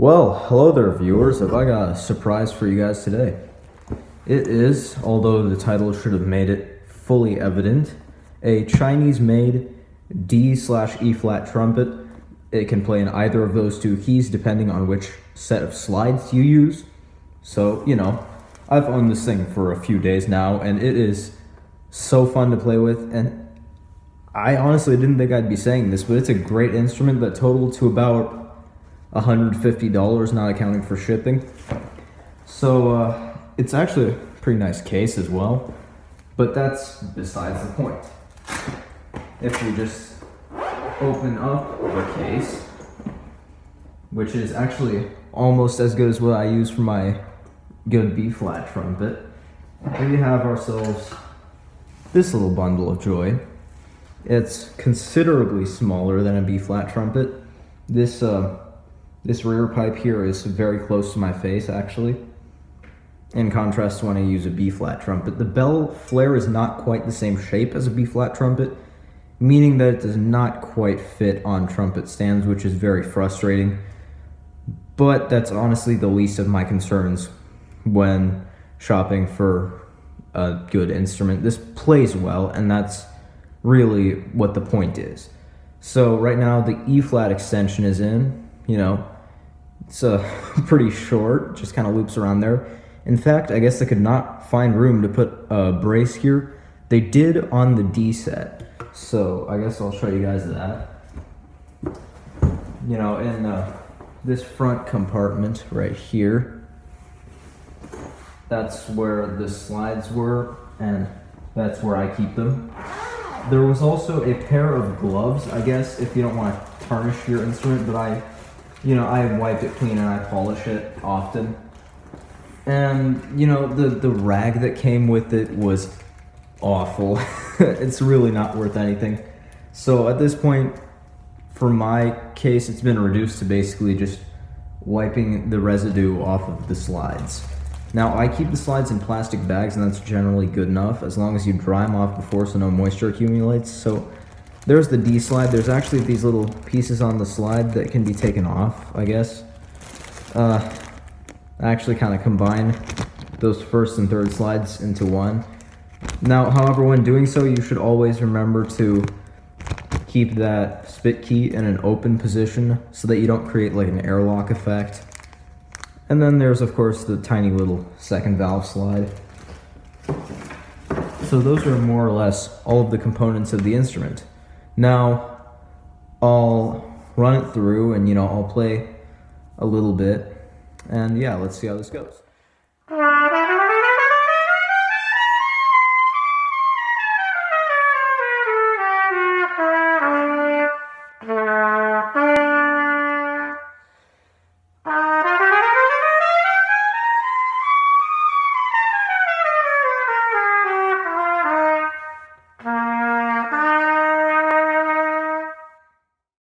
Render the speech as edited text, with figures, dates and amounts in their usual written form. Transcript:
Well, hello there viewers. Have I got a surprise for you guys today? It is, although the title should have made it fully evident, a Chinese-made D/E flat trumpet. It can play in either of those two keys depending on which set of slides you use. So, you know, I've owned this thing for a few days now and it is so fun to play with, and I honestly didn't think I'd be saying this, but it's a great instrument that totaled to about $150, not accounting for shipping. So it's actually a pretty nice case as well, but that's besides the point. If we just open up the case, which is actually almost as good as what I use for my good B-flat trumpet, we have ourselves this little bundle of joy. It's considerably smaller than a B-flat trumpet. This rear pipe here is very close to my face, actually, in contrast to when I use a B-flat trumpet. The bell flare is not quite the same shape as a B-flat trumpet, meaning that it does not quite fit on trumpet stands, which is very frustrating. But that's honestly the least of my concerns when shopping for a good instrument. This plays well, and that's really what the point is. So right now the E-flat extension is in, you know, it's pretty short, just kind of loops around there. In fact, I guess I could not find room to put a brace here. They did on the D set, so I guess I'll show you guys that. You know, in this front compartment right here, that's where the slides were, and that's where I keep them. There was also a pair of gloves, I guess, if you don't want to tarnish your instrument, but I wipe it clean and I polish it often. And, you know, the rag that came with it was awful. It's really not worth anything. So at this point, for my case, it's been reduced to basically just wiping the residue off of the slides. Now, I keep the slides in plastic bags, and that's generally good enough, as long as you dry them off before so no moisture accumulates. So there's the D slide. There's actually these little pieces on the slide that can be taken off, I guess. I actually kind of combine those first and third slides into one. Now, however, when doing so, you should always remember to keep that spit key in an open position so that you don't create like an airlock effect. And then there's, of course, the tiny little second valve slide. So those are more or less all of the components of the instrument. Now, I'll run it through and, you know, I'll play a little bit. And yeah, let's see how this goes.